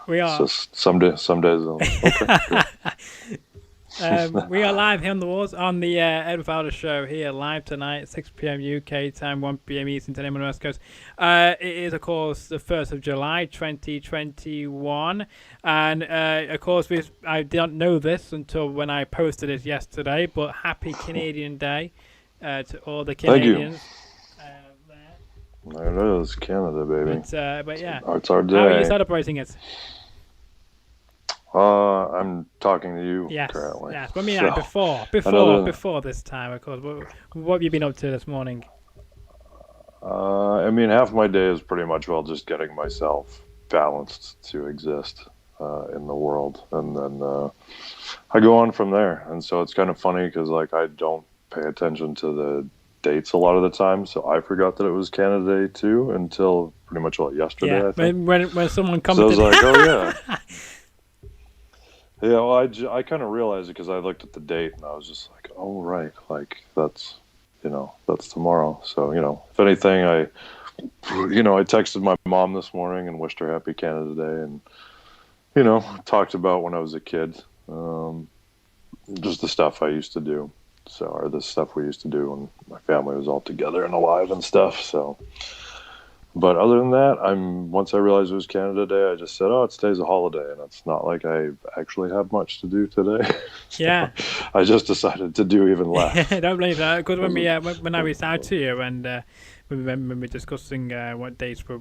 We It's are. just some days. Okay, good. We are live here on the walls on the Edward Fowler show here live tonight, 6 p.m. UK time, 1 p.m. Eastern time on the West Coast. It is, of course, the 1st of July, 2021. And, of course, I didn't know this until when I posted it yesterday, but happy Canadian Day to all the Thank you. Canadians there. There it is, Canada, baby. But yeah, It's our how are you day. celebrating it? I'm talking to you Yes, currently. yes. But I mean, So, before this time, of course. What have you been up to this morning? I mean, half my day is pretty much just getting myself balanced to exist in the world, and then I go on from there. And so it's kind of funny because like I don't pay attention to the dates a lot of the time, so I forgot that it was Canada Day too until pretty much yesterday, Yeah, I think. when someone So I was commented. like, oh yeah. Yeah, well, I kind of realized it because I looked at the date and I was just like, oh, right, like that's tomorrow. So, if anything, I texted my mom this morning and wished her happy Canada Day and, talked about when I was a kid, just the stuff I used to do. So, or the stuff we used to do when my family was all together and alive and stuff. So, but other than that, once I realized it was Canada Day, I just said, "Oh, today's a holiday," and it's not like I actually have much to do today. Yeah. So I just decided to do even less. Don't believe that. Because when I reached out to you and when we were discussing what dates were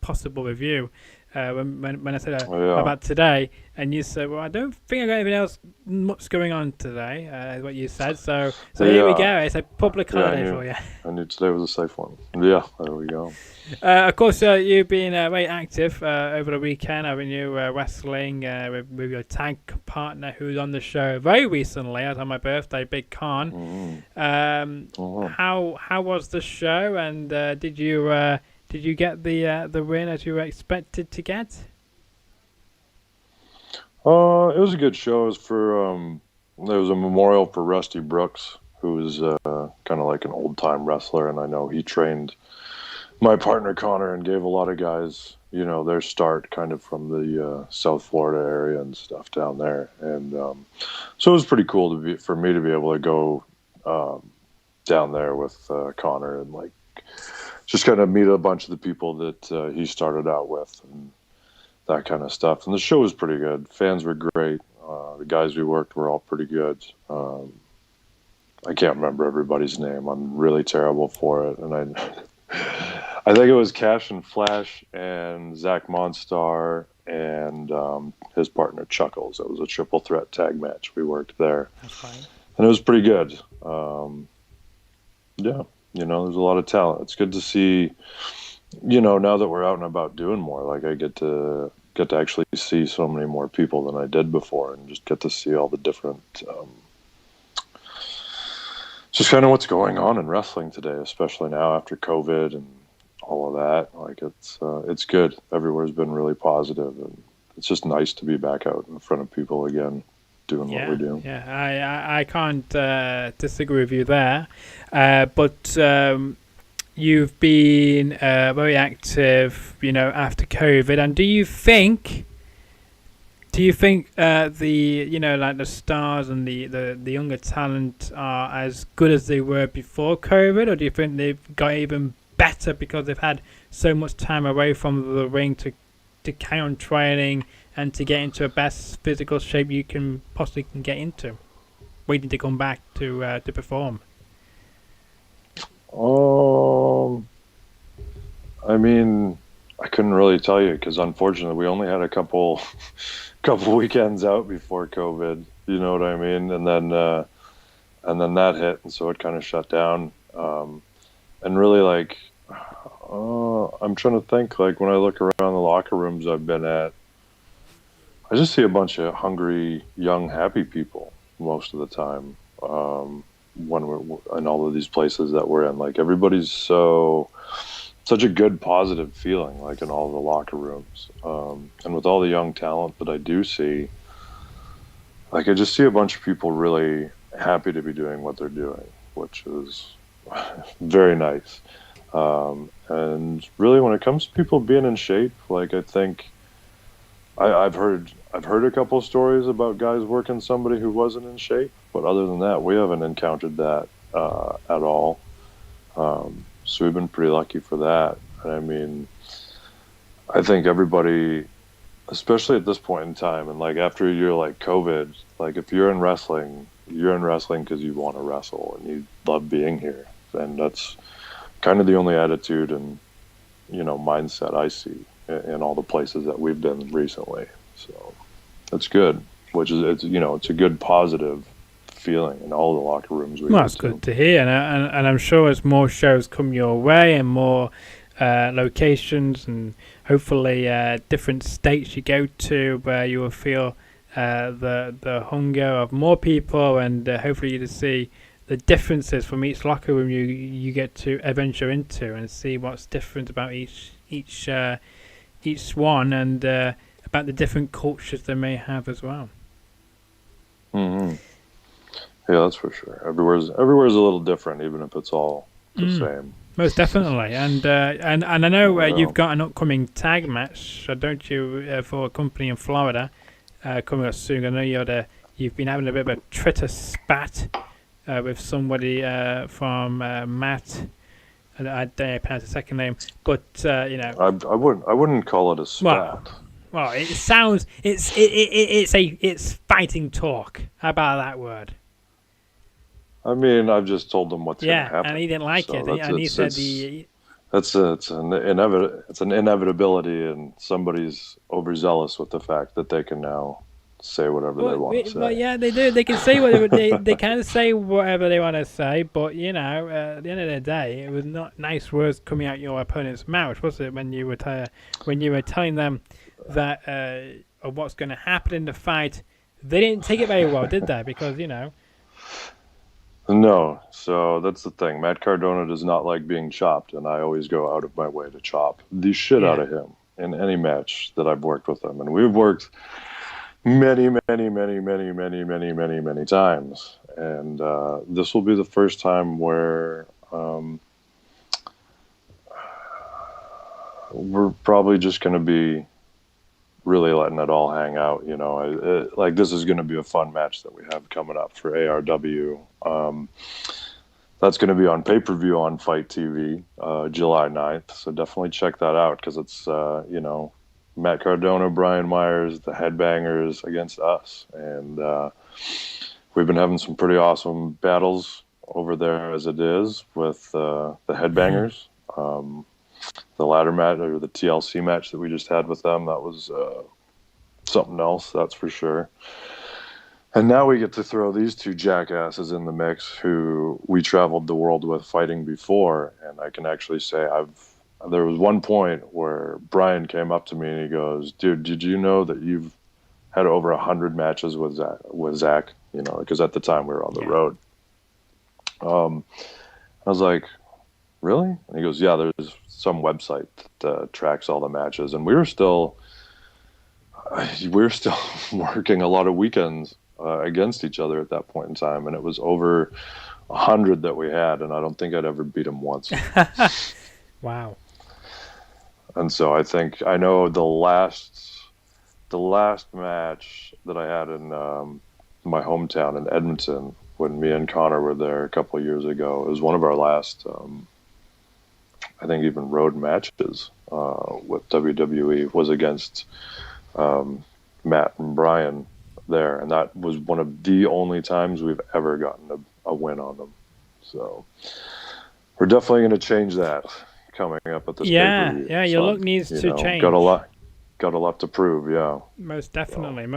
possible with you, when I said about today, and you said, "Well, I don't think I got anything else much going on today," is what you said. So here we go. It's a public holiday for you. I knew today was a safe one. Yeah, there we go. Of course, you've been very active over the weekend, haven't you? Wrestling with your tag partner who's on the show very recently, as on my birthday, Big Kon. How was the show? And did you get the win as you were expected to get? It was a good show. It was there was a memorial for Rusty Brooks, who's kind of like an old time wrestler, and I know he trained my partner Connor and gave a lot of guys, their start kind of from the South Florida area and stuff down there. And so it was pretty cool for me to be able to go down there with Connor and like just kind of meet a bunch of the people that he started out with and that kind of stuff. And the show was pretty good. Fans were great. The guys we worked were all pretty good. I can't remember everybody's name. I'm really terrible for it. And I think it was Cash and Flash and Zach Monstar and his partner Chuckles. It was a triple threat tag match. We worked there. That's fine. And it was pretty good. Yeah, there's a lot of talent. It's good to see, now that we're out and about doing more, like I get to actually see so many more people than I did before and just get to see all the different just kind of what's going on in wrestling today, especially now after COVID and all of that. Like it's good. Everywhere's been really positive, and it's just nice to be back out in front of people again, doing what we do. Yeah, I can't disagree with you there. But you've been very active, after COVID. And do you think the stars and the younger talent are as good as they were before COVID, or do you think they've got even better because they've had so much time away from the ring to carry on training and to get into a best physical shape you can possibly get into, waiting to come back to perform? I mean, I couldn't really tell you because unfortunately we only had a couple weekends out before COVID. You know what I mean? And then that hit, and so it kind of shut down. And really, like, I'm trying to think. Like when I look around the locker rooms I've been at, I just see a bunch of hungry, young, happy people most of the time. When we're in all of these places that we're in, like everybody's such a good, positive feeling, like in all the locker rooms. And with all the young talent that I do see, like I just see a bunch of people really happy to be doing what they're doing, which is very nice. And really when it comes to people being in shape, like I think I've heard a couple of stories about guys working somebody who wasn't in shape, but other than that, we haven't encountered that at all. So we've been pretty lucky for that. And I mean, I think everybody, especially at this point in time, and like after a year like COVID, like if you're in wrestling because you want to wrestle and you love being here, and that's kind of the only attitude and mindset I see in all the places that we've been recently. So that's good, which is it's a good positive feeling in all the locker rooms we Well, go that's to. good to hear, and I'm sure as more shows come your way and more locations and hopefully different states you go to where you will feel the hunger of more people, and hopefully you to see the differences from each locker room you get to adventure into and see what's different about each one, and about the different cultures they may have as well. Mm-hmm. Yeah, that's for sure. Everywhere's a little different, even if it's all the same. Most definitely, and I know you've got an upcoming tag match, don't you, for a company in Florida coming up soon. I know you've been having a bit of a Twitter spat with somebody from Matt. I don't pronounce the second name, but I wouldn't call it a spat. Well, it sounds it's fighting talk. How about that word? I mean, I've just told him what's going to happen. And he didn't like it, and he said it's an inevitability, and somebody's overzealous with the fact that they can now say whatever they want to say. But yeah, they do. They can say whatever they can say whatever they want to say. But at the end of the day, it was not nice words coming out your opponent's mouth, was it? When you were telling them that of what's going to happen in the fight, they didn't take it very well, did they? Because No, so that's the thing. Matt Cardona does not like being chopped, and I always go out of my way to chop the shit out of him in any match that I've worked with him. And we've worked many, many, many, many, many, many, many, many times. And this will be the first time where we're probably just going to be really letting it all hang out. Like this is going to be a fun match that we have coming up for ARW. That's going to be on pay-per-view on Fight TV, July 9th. So definitely check that out, because it's, Matt Cardona, Brian Myers, the Headbangers against us. And we've been having some pretty awesome battles over there as it is with the Headbangers. The ladder match, or the TLC match that we just had with them, that was something else, that's for sure. And now we get to throw these two jackasses in the mix who we traveled the world with fighting before. And I can actually say there was one point where Bryan came up to me and he goes, "Dude, did you know that you've had over 100 matches with Zach?" Because at the time we were on the road. I was like, "Really?" And he goes, "Yeah, there's some website that tracks all the matches." And we were still working a lot of weekends against each other at that point in time, and it was over 100 that we had, and I don't think I'd ever beat him once. Wow. And so I know the last match that I had in my hometown in Edmonton, when me and Connor were there a couple of years ago, it was one of our last I think even road matches with WWE, was against Matt and Bryan there, and that was one of the only times we've ever gotten a win on them. So we're definitely going to change that coming up at this pay-per-view. Yeah, your look needs to change. Got a lot to prove, yeah. Most definitely.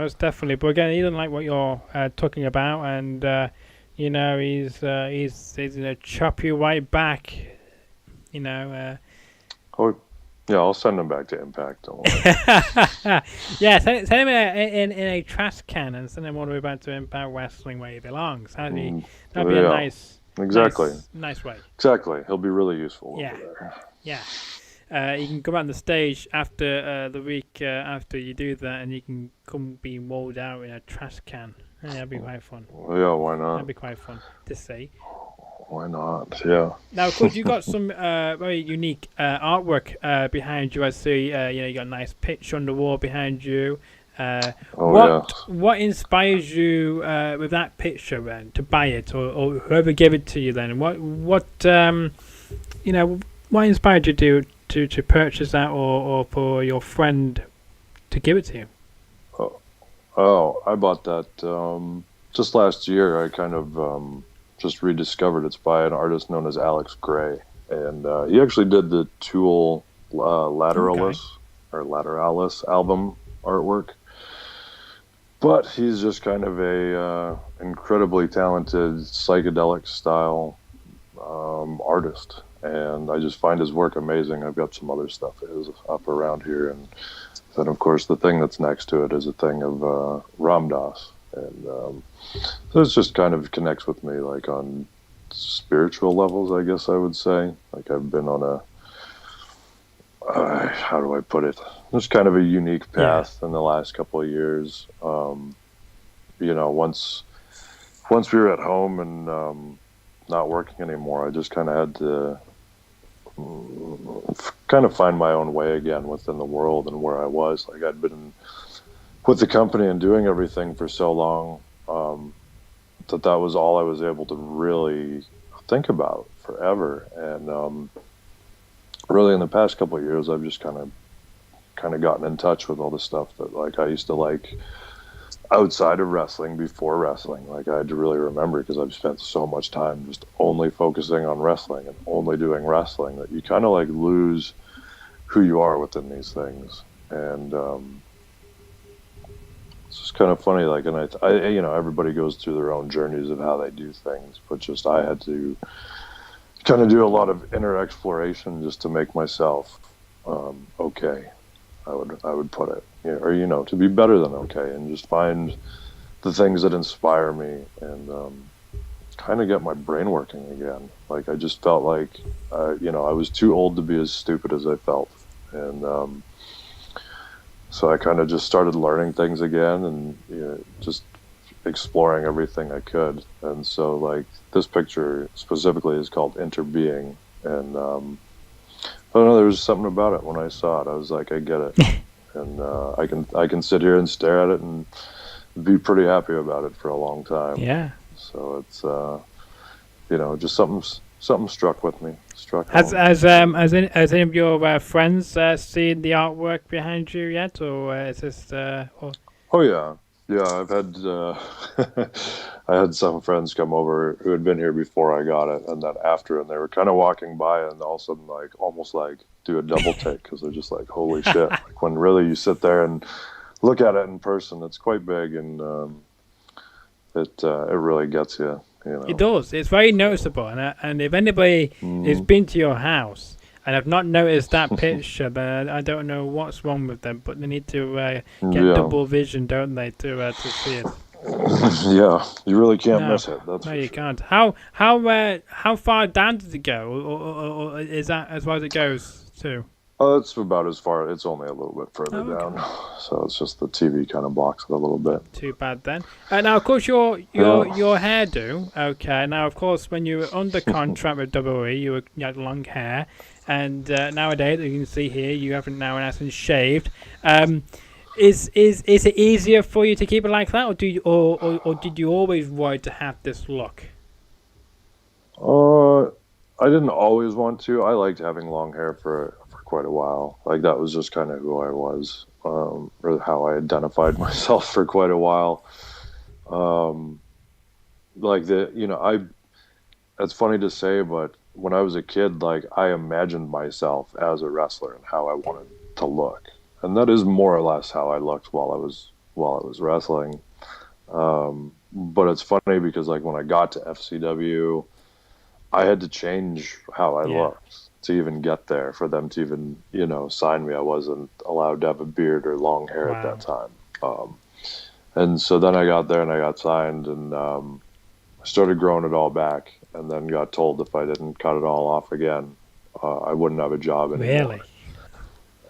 But again, he doesn't like what you're talking about, and he's gonna chop you right back. Oh, yeah, I'll send him back to Impact. Don't worry. Yeah, send him in a trash can and send him all the way back to Impact Wrestling where he belongs. That'd be a nice. Exactly. Nice way. Exactly. He'll be really useful over there. Yeah. You can come on the stage after the week after you do that, and you can come be rolled out in a trash can. Yeah, that'd be quite fun. Well, yeah, why not? That'd be quite fun to see. Why not? Yeah. Now, of course, you got some very unique artwork behind you. I see. You got a nice picture on the wall behind you. What inspires you with that picture then to buy it, or whoever gave it to you? Then what what inspired you to purchase that, or for your friend to give it to you? I bought that just last year. I kind of just rediscovered it's by an artist known as Alex Gray, and he actually did the Tool Lateralis album artwork. But he's just kind of a incredibly talented psychedelic style artist, and I just find his work amazing. I've got some other stuff of his up around here, and then of course the thing that's next to it is a thing of Ram Dass. And so it just kind of connects with me, like on spiritual levels, I guess I would say. Like I've been on how do I put it? It's kind of a unique path in the last couple of years. Once we were at home and not working anymore, I just kind of had to kind of find my own way again within the world and where I was. Like I'd been with the company and doing everything for so long that was all I was able to really think about forever. And really in the past couple of years, I've just kind of gotten in touch with all the stuff that like I used to like outside of wrestling, before wrestling. Like I had to really remember, because I've spent so much time just only focusing on wrestling and only doing wrestling, that you kind of like lose who you are within these things. And it's just kind of funny, like, and I everybody goes through their own journeys of how they do things, but just I had to kind of do a lot of inner exploration just to make myself okay. I would put it, or to be better than okay, and just find the things that inspire me and kind of get my brain working again. Like I just felt like I was too old to be as stupid as I felt, and so I kind of just started learning things again and just exploring everything I could. And so like this picture specifically is called Interbeing, and I don't know, there was something about it when I saw it. I was like, I get it. And I can sit here and stare at it and be pretty happy about it for a long time. Yeah. So it's just something struck with me. Has any of your friends seen the artwork behind you yet, or is this? Oh yeah. I've had I had some friends come over who had been here before I got it, and then after, and they were kind of walking by, and all of a sudden, like almost like do a double take, because they're just like, "Holy shit!" Like when really you sit there and look at it in person, it's quite big, and it really gets you. It does. It's very noticeable, and if anybody has been to your house and have not noticed that picture, then I don't know what's wrong with them. But they need to get double vision, don't they, to see it? Yeah, you really can't miss it. You can't. How far down does it go, or is that as far as it goes too? Oh, it's about as far. It's only a little bit further down, so it's just the TV kind of blocks it a little bit. Too bad then. Now, of course, your hairdo. Okay. Now, of course, when you were under contract with WWE, you had long hair, and nowadays, as you can see here, you haven't now in essence shaved. Is it easier for you to keep it like that, or did you always want to have this look? I didn't always want to. I liked having long hair for quite a while. Like that was just kind of who I was, or how I identified myself for quite a while. It's funny to say, but when I was a kid, like I imagined myself as a wrestler and how I wanted to look, and that is more or less how I looked while I was wrestling. But it's funny because like when I got to FCW, I had to change how I looked to even get there, for them to even, sign me. I wasn't allowed to have a beard or long hair at that time. And so then I got there and I got signed, and I started growing it all back, and then got told if I didn't cut it all off again, I wouldn't have a job anymore.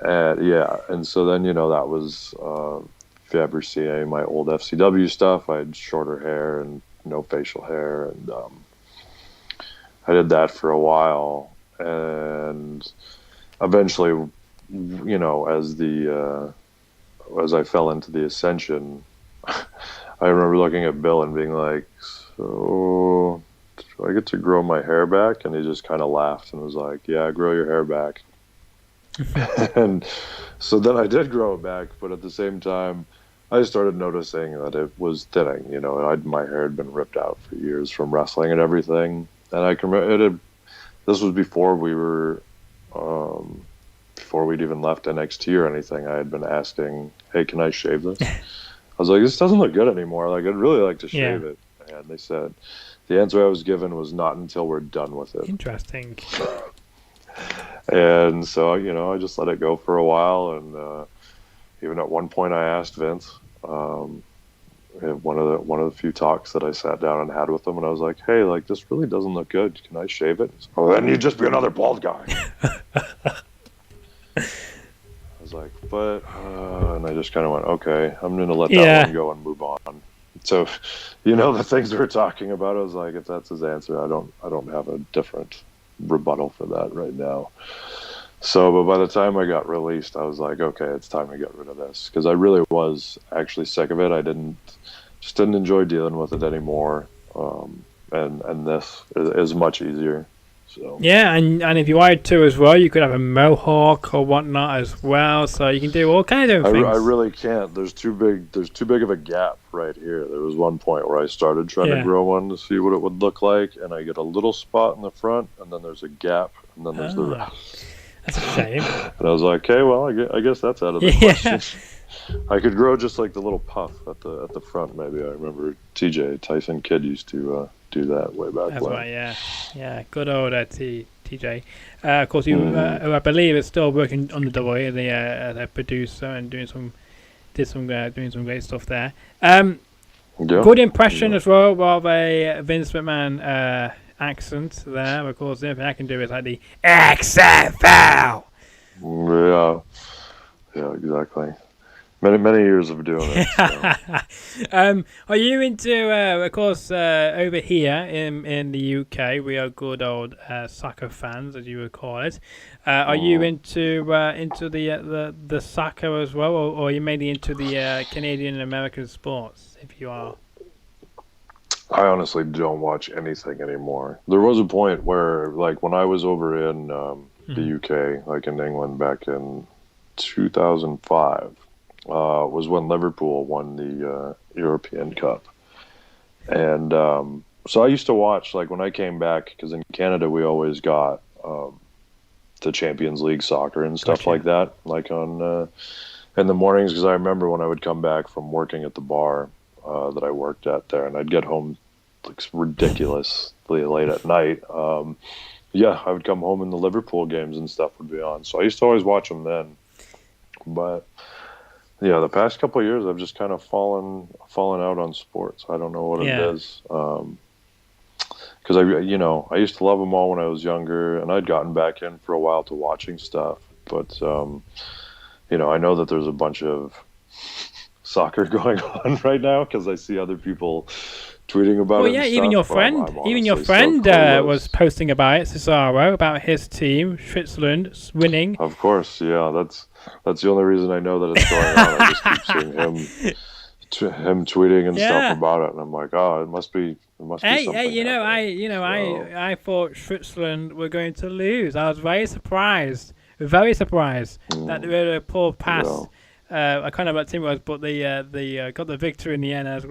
Really? And so then, that was, if you ever see my old FCW stuff, I had shorter hair and no facial hair, and I did that for a while, and eventually, you know, as I fell into the ascension, I remember looking at Bill and being like, "So, do I get to grow my hair back?" And he just kind of laughed and was like, "Yeah, grow your hair back." And so then I did grow it back, but at the same time, I started noticing that it was thinning. You know, my hair had been ripped out for years from wrestling and everything. And I can remember this was before before we'd even left NXT or anything. I had been asking, "Hey, can I shave this?" I was like, "This doesn't look good anymore. Like, I'd really like to shave it." And they said the answer I was given was not until we're done with it. Interesting. And so, you know, I just let it go for a while. And even at one point, I asked Vince, one of the few talks that I sat down and had with him, and I was like, "Hey, like, this really doesn't look good. Can I shave it?" He's like, "Oh, then you'd just be another bald guy." I was like, "But," and I just kind of went, "Okay, I'm going to let that one go and move on." So, you know, the things we were talking about, I was like, if that's his answer, I don't have a different rebuttal for that right now. So, but by the time I got released, I was like, okay, it's time to get rid of this, because I really was actually sick of it. I just didn't enjoy dealing with it anymore. And this is much easier. So yeah, and if you wanted to as well, you could have a mohawk or whatnot as well. So you can do all kinds of things. I really can't. There's too big of a gap right here. There was one point where I started trying to grow one to see what it would look like, and I get a little spot in the front, and then there's a gap, and then there's the rest. That's a shame. And I was like, okay, well, I guess that's out of the question. I could grow just like the little puff at the front. Maybe I remember Tyson Kidd used to do that way back That's when. Right, yeah. Good old TJ. Of course, you who I believe is still working on the WWE as a producer and doing some great stuff there. Good impression as well of a Vince McMahon accent there. Of course, the only thing I can do is like the XFL. Yeah, exactly. Many years of doing it. So. Are you into? Of course, over here in the UK, we are good old soccer fans, as you would call it. Are you into the soccer as well, or are you mainly into the Canadian and American sports? If you are, I honestly don't watch anything anymore. There was a point where, like, when I was over in the UK, like in England, back in 2005. Was when Liverpool won the European Cup. And so I used to watch, like, when I came back, because in Canada we always got the Champions League soccer and stuff like that, like on in the mornings, because I remember when I would come back from working at the bar that I worked at there, and I'd get home like ridiculously late at night. I would come home and the Liverpool games and stuff would be on. So I used to always watch them then. But yeah, the past couple of years, I've just kind of fallen out on sports. I don't know what it is. Because I used to love them all when I was younger, and I'd gotten back in for a while to watching stuff. But I know that there's a bunch of soccer going on right now because I see other people tweeting about it. Well, yeah, even your friend was posting about it, Cesaro, about his team, Switzerland, winning. Of course, yeah, that's the only reason I know that it's going on. I just keep seeing him tweeting and stuff about it, and I'm like, oh, it must be something. I thought Switzerland were going to lose. I was very surprised that they were to pull past. I can't know what team it was, but they got the victory in the end. I was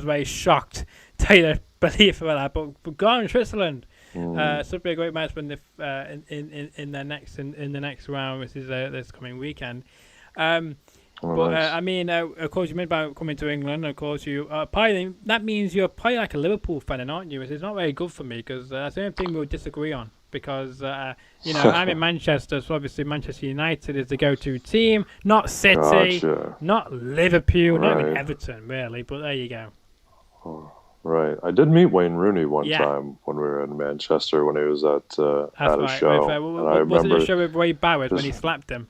very shocked. Tell you the belief about that, but go on, Switzerland. Should be a great match in the next round, which is this coming weekend. Of course, you meant about coming to England. Of course, that means you're probably like a Liverpool fan, aren't you? It's not very good for me because that's the only thing we'll disagree on. Because I'm in Manchester, so obviously Manchester United is the go-to team, not City, not Liverpool, not even Everton, really. But there you go. Oh, right, I did meet Wayne Rooney one time when we were in Manchester when he was at a show. Was it a show with Ray Barrett when he slapped him?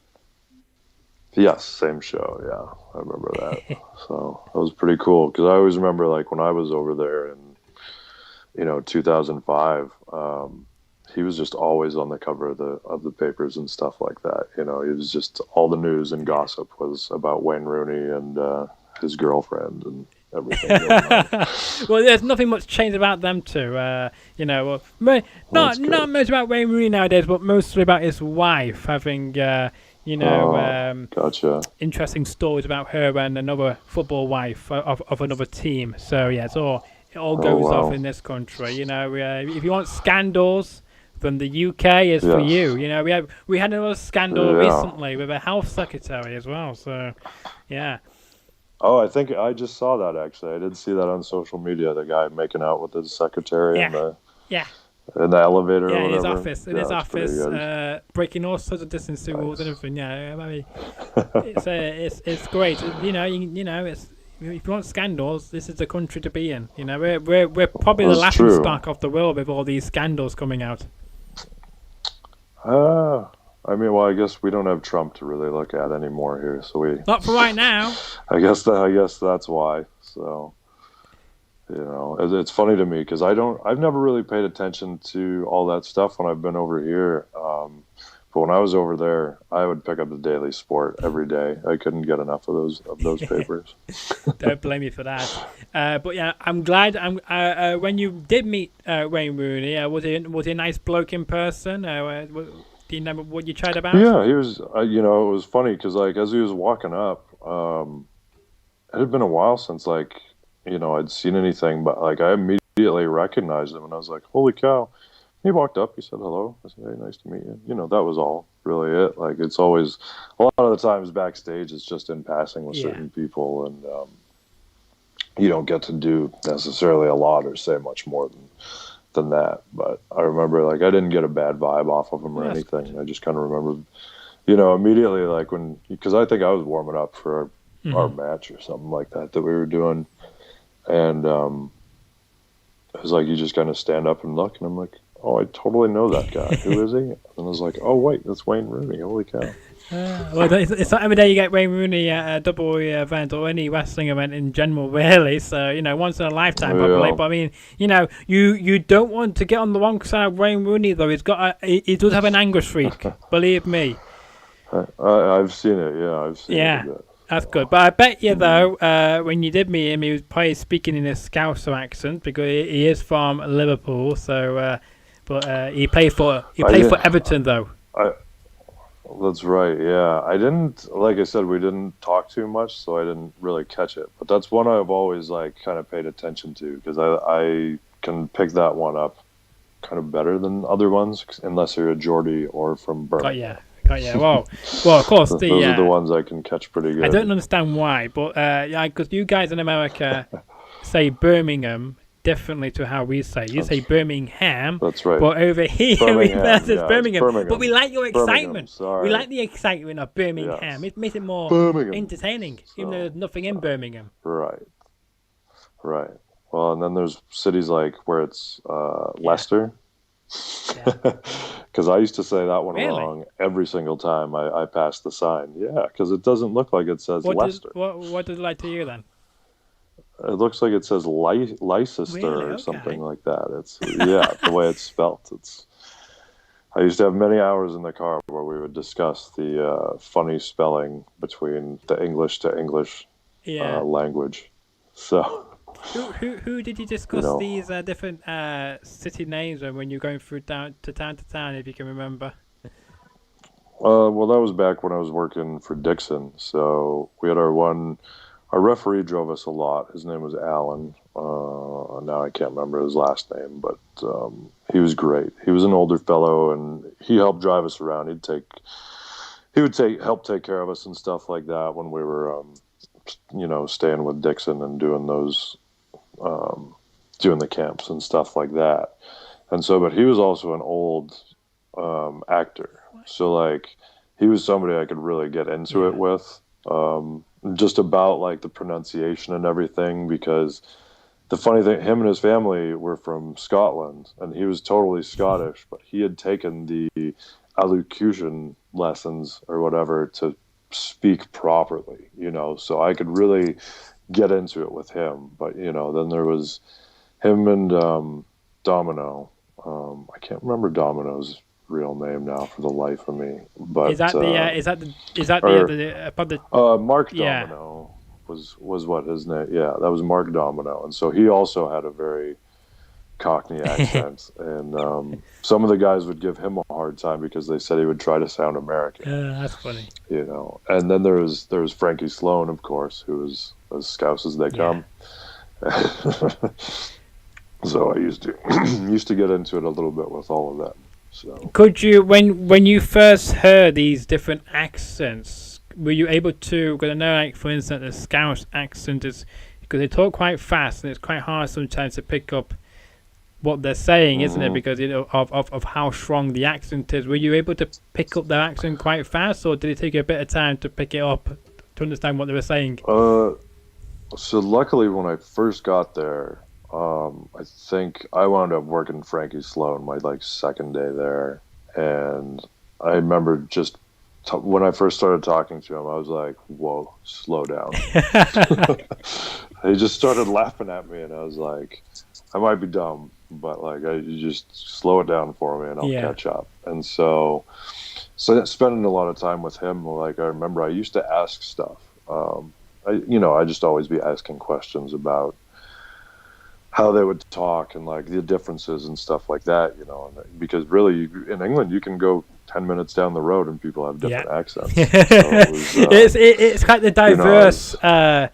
Yes, same show. Yeah, I remember that. So that was pretty cool because I always remember, like, when I was over there in 2005. he was just always on the cover of the papers and stuff like that. You know, it was just all the news and gossip was about Wayne Rooney and his girlfriend and everything going on. Well, there's nothing much changed about them two. You know, not much about Wayne Rooney nowadays, but mostly about his wife having, Gotcha. interesting stories about her and another football wife of another team. So yeah, it all goes off in this country. You know, if you want scandals, then the UK is for you. You know, we had another scandal recently with a health secretary as well. So, yeah. Oh, I think I just saw that actually. I did see that on social media. The guy making out with his secretary in the elevator. Or in his whatever. office. In his office, breaking all sorts of distancing rules and everything. Yeah, I mean, it's great. You know, it's. If you want scandals, this is the country to be in. You know, we're probably the laughing stock of the world with all these scandals coming out. I mean, well, I guess we don't have Trump to really look at anymore here, so we. Not for right now. I guess that's why. So, you know, it's funny to me because I've never really paid attention to all that stuff when I've been over here. But when I was over there, I would pick up the Daily Sport every day. I couldn't get enough of those papers. Don't blame me for that. But yeah, I'm glad. When you did meet Wayne Rooney, was he a nice bloke in person? Do you remember what you chatted about? Yeah, he was. You know, it was funny because like as he was walking up, it had been a while since like I'd seen anything, but like I immediately recognized him, and I was like, "Holy cow!" He walked up, he said hello. I said, "Hey, nice to meet you." You know, that was all really it. Like it's always a lot of the times backstage, it's just in passing with certain people, and you don't get to do necessarily a lot or say much more than that. But I remember like I didn't get a bad vibe off of him or anything. Good. I just kind of remember, immediately like because I think I was warming up for our match or something like that we were doing, and it was like you just kind of stand up and look, and I'm like, "Oh, I totally know that guy. Who is he?" And I was like, "Oh, wait, that's Wayne Rooney. Holy cow." Well, it's not every day you get Wayne Rooney at a WWE event or any wrestling event in general, really. So, once in a lifetime, probably. But I mean, you don't want to get on the wrong side of Wayne Rooney, though. He does have an anger streak, believe me. I've seen it, I've seen it. Yeah, that's good. But I bet you, though, when you did meet him, he was probably speaking in a Scouser accent because he is from Liverpool. So, but he played for Everton, though. That's right, yeah. I didn't, like I said, we didn't talk too much, so I didn't really catch it. But that's one I've always like kind of paid attention to because I can pick that one up kind of better than other ones unless you're a Geordie or from Birmingham. Got ya. Well, of course. Those are the ones I can catch pretty good. I don't understand why, but because you guys in America say Birmingham differently to how we say. You say Birmingham. That's right. But over here, it's Birmingham. But we like your excitement. Sorry. We like the excitement of Birmingham. Yes. It makes it more entertaining, even though there's nothing in Birmingham. Right. Well, and then there's cities like where it's Leicester. Because I used to say that one wrong every single time I passed the sign. Yeah, because it doesn't look like it says Leicester. What does it like to you then? It looks like it says Leicester or something like that. It's the way it's spelt. I used to have many hours in the car where we would discuss the funny spelling between the English to English language. So, who did you discuss these different city names when you're going through town to town, if you can remember? Well, that was back when I was working for Dixon. So we had our referee drove us a lot. His name was Alan. Now I can't remember his last name, but he was great. He was an older fellow, and he helped drive us around. He would help take care of us and stuff like that when we were, staying with Dixon and doing doing the camps and stuff like that. And so, but he was also an old actor, so like he was somebody I could really get into it with. Just about like the pronunciation and everything, because the funny thing, him and his family were from Scotland, and he was totally Scottish, but he had taken the elocution lessons or whatever to speak properly, so I could really get into it with him. But then there was him and Domino, I can't remember Domino's real name now for the life of me, Is but that the is that or the Mark yeah. Domino was what his name. Yeah, that was Mark Domino, and so he also had a very Cockney accent, and some of the guys would give him a hard time because they said he would try to sound American, That's funny. you know. And then there was Frankie Sloan, of course, who was as Scouse as they Yeah. come. So I used to get into it a little bit with all of them. So Could you, when you first heard these different accents, were you able to? Because I know, like for instance, the Scouse accent is because they talk quite fast, and it's quite hard sometimes to pick up what they're saying, isn't it? mhm. Because of how strong the accent is. Were you able to pick up their accent quite fast, or did it take you a bit of time to pick it up to understand what they were saying? uh, so luckily when I first got there, I think I wound up working Frankie Sloan my like second day there, and I remember just when I first started talking to him, I was like, "Whoa, slow down." He just started laughing at me, and I was like, "I might be dumb, but like, you just slow it down for me, and I'll Yeah, catch up." And so spending a lot of time with him, like I remember, I used to ask stuff. I just always be asking questions about how they would talk and like the differences and stuff like that, because really in England you can go 10 minutes down the road and people have yeah. different accents. So it was, It's quite the I diverse was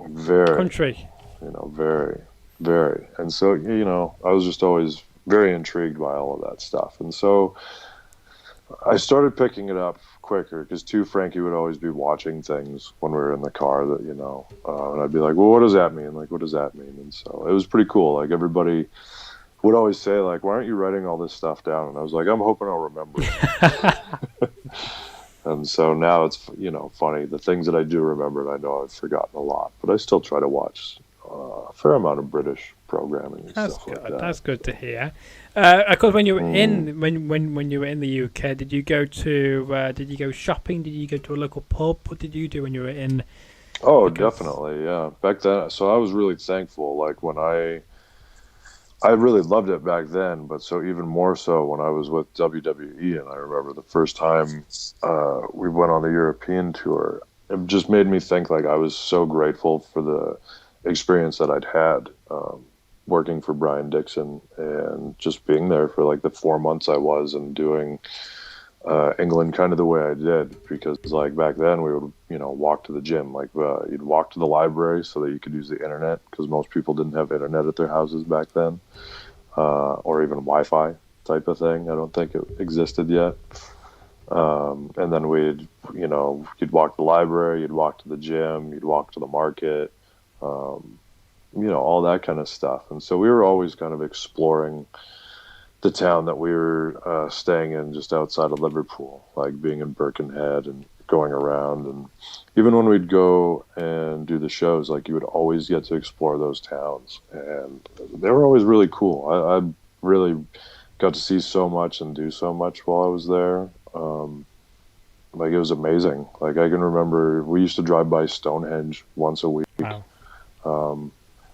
very, country. very, very. And so, I was just always very intrigued by all of that stuff. And so I started picking it up quicker because too, Frankie would always be watching things when we were in the car that, and I'd be like, well, what does that mean? Like, what does that mean? And so it was pretty cool. Like everybody would always say like, why aren't you writing all this stuff down? And I was like, I'm hoping I'll remember it. And so now it's, funny. The things that I do remember, I know I've forgotten a lot, but I still try to watch a fair amount of British programming and That's stuff like good. that. That's good to hear. Of course, when you were Mm. in when you were in the UK, did you go to did you go shopping? Did you go to a local pub? What did you do when you were in? Oh, Because definitely. Yeah. Back then, so I was really thankful. Like when I really loved it back then, but so even more so when I was with WWE. And I remember the first time we went on the European tour, it just made me think like I was so grateful for the experience that I'd had working for Bryan Dixon and just being there for like the 4 months I was and doing England kind of the way I did, because like back then we would walk to the gym, like you'd walk to the library so that you could use the internet because most people didn't have internet at their houses back then, or even Wi-Fi type of thing. I don't think it existed yet. And then you'd walk to the library, you'd walk to the gym, you'd walk to the market, all that kind of stuff. And so we were always kind of exploring the town that we were staying in just outside of Liverpool, like being in Birkenhead and going around. And even when we'd go and do the shows, like you would always get to explore those towns. And they were always really cool. I really got to see so much and do so much while I was there. Like it was amazing. Like I can remember we used to drive by Stonehenge once a week. wow, Um,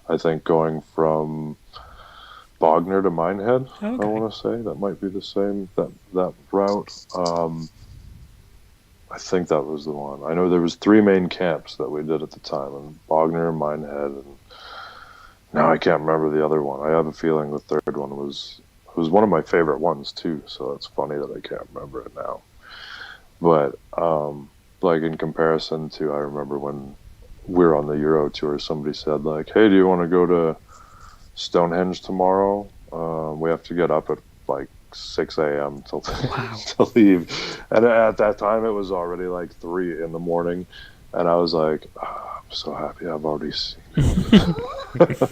I think going from Bognor to Minehead, I okay, want to say that might be the same that route. I think that was the one. I know there was three main camps that we did at the time, and Bognor, Minehead, and now I can't remember the other one. I have a feeling the third one was one of my favorite ones too. So it's funny that I can't remember it now. But like in comparison to, I remember when we were on the Euro tour, somebody said like, "Hey, do you want to go to Stonehenge tomorrow? We have to get up at like 6 a.m. to wow. to leave." And at that time, it was already like 3 in the morning, and I was like, "Oh, I'm so happy I've already seen it."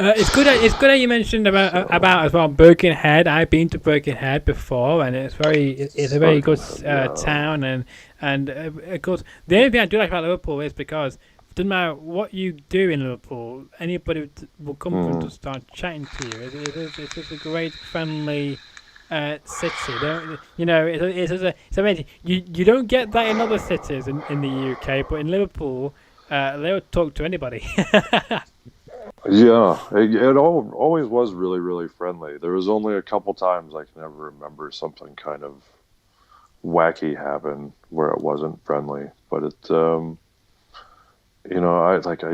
It's good. It's good that you mentioned So, about as well Birkenhead. I've been to Birkenhead before, and it's a very good Birkenhead, yeah. town. And of course, the only thing I do like about Liverpool is because it doesn't matter what you do in Liverpool, anybody will come up and Mm, just start chatting to you. It's just a great friendly city. Don't, it's amazing. You don't get that in other cities in the UK, but in Liverpool, they'll talk to anybody. Yeah, it always was really, really friendly. There was only a couple times I can ever remember something kind of wacky happen where it wasn't friendly. But I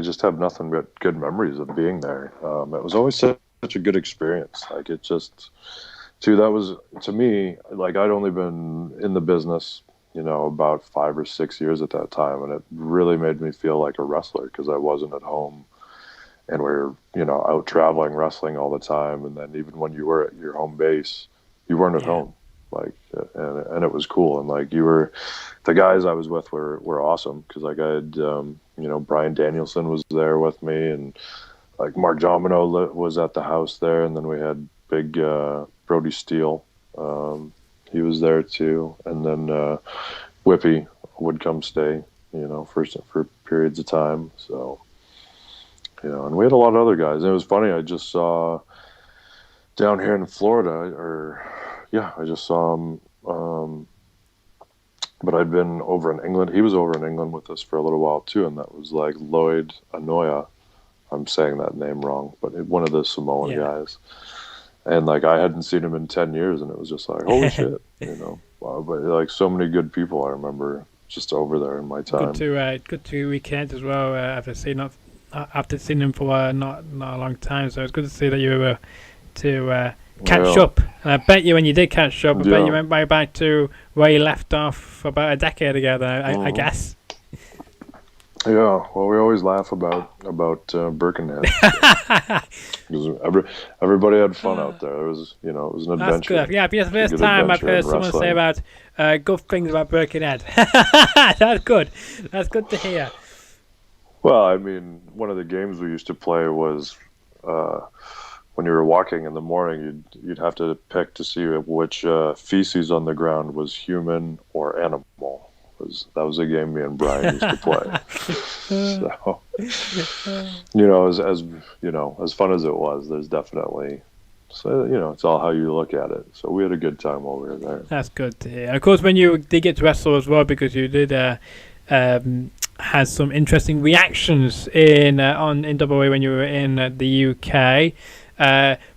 just have nothing but good memories of being there. It was always such a good experience. Like it just, too, that was to me like I'd only been in the business, about 5 or 6 years at that time, and it really made me feel like a wrestler because I wasn't at home and we were, out traveling, wrestling all the time. And then even when you were at your home base, you weren't at Yeah. home. Like, and it was cool. And like the guys I was with were awesome because like I had, Bryan Danielson was there with me, and like Mark Domino was at the house there, and then we had big Brody Steele. He was there too, and then Whippy would come stay, for periods of time. So and we had a lot of other guys. And it was funny. I just saw down here in Florida, I just saw him. But I'd been over in England. He was over in England with us for a little while too, and that was like Lloyd Anoya. I'm saying that name wrong, but one of the Samoan guys. And like I hadn't seen him in 10 years, and it was just like, holy shit, Wow, but like so many good people I remember just over there in my time. Good to reconnect as well. After seeing him for not a long time, so it's good to see that you were to catch up. And I bet you when you did catch up, I bet you went back to where you left off about a decade ago. Then I guess. Yeah, well, we always laugh about Birkenhead. Everybody had fun out there. It was it was an adventure. That's good. Yeah, it's the first time I've heard someone say about good things about Birkenhead. That's good. That's good to hear. Well, I mean, one of the games we used to play was when you were walking in the morning, you'd have to pick to see which feces on the ground was human or animal. That was a game me and Bryan used to play. So, as fun as it was, there's definitely, it's all how you look at it. So we had a good time while we were there. That's good to hear. Of course, when you did get to wrestle as well, because you did had some interesting reactions in NWA when you were in the UK.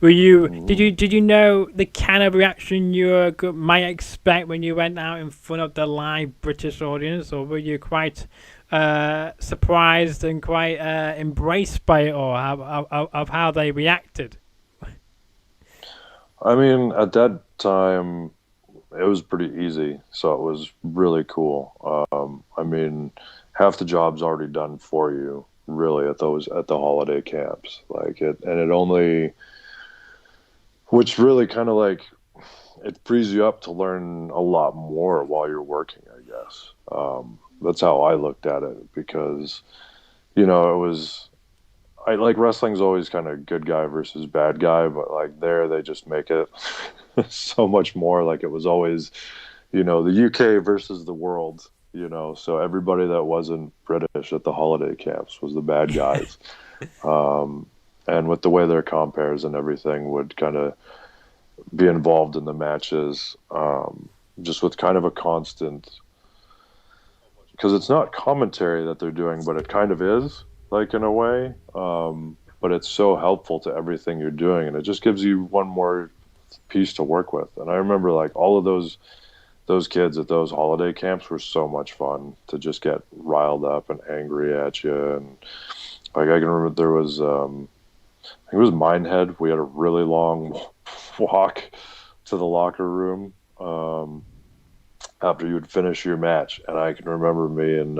Were you? Did you know the kind of reaction you might expect when you went out in front of the live British audience, or were you quite surprised and quite embraced by it, or of how they reacted? I mean, at that time, it was pretty easy, so it was really cool. I mean, half the job's already done for you, really, at the holiday camps. Like it only, which really kind of like it frees you up to learn a lot more while you're working, I guess. That's how I looked at it, because it was, I like, wrestling's always kind of good guy versus bad guy, but like there they just make it so much more like it was always, the UK versus the world. So everybody that wasn't British at the holiday camps was the bad guys. And with the way their compares and everything would kind of be involved in the matches, just with kind of a constant, because it's not commentary that they're doing, but it kind of is, like, in a way. But it's so helpful to everything you're doing, and it just gives you one more piece to work with. And I remember like all of those kids at those holiday camps were so much fun to just get riled up and angry at you. And like I can remember there was I think it was Minehead. We had a really long walk to the locker room after you would finish your match, and I can remember me and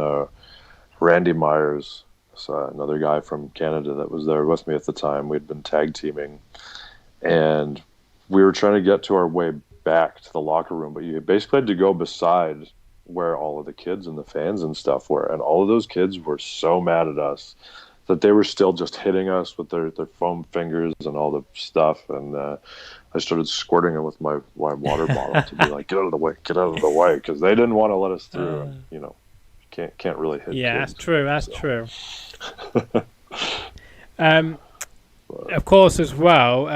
Randy Myers, another guy from Canada that was there with me at the time. We'd been tag teaming, and we were trying to get to our way back to the locker room, but you basically had to go beside where all of the kids and the fans and stuff were, and all of those kids were so mad at us that they were still just hitting us with their foam fingers and all the stuff. And I started squirting them with my water bottle to be like, get out of the way, because they didn't want to let us through. And, can't really hit kids. That's true. Of course, as well,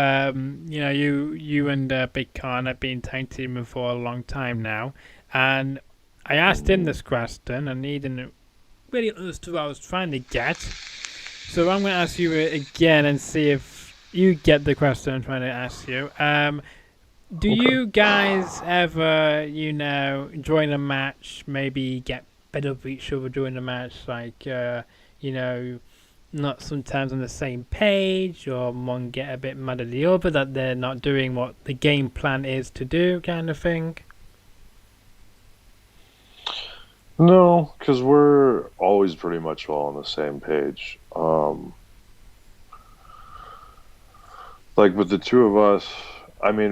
you and Big Kon have been tag teaming for a long time now, and I asked him this question, and he didn't really understand what I was trying to get. So I'm going to ask you it again and see if you get the question I'm trying to ask you. Do Okay. you guys ever, during a match, maybe get fed up with each other during the match? Like, not sometimes on the same page, or one get a bit mad at the other that they're not doing what the game plan is to do, kind of thing? No, because we're always pretty much all on the same page. Like with the two of us, I mean,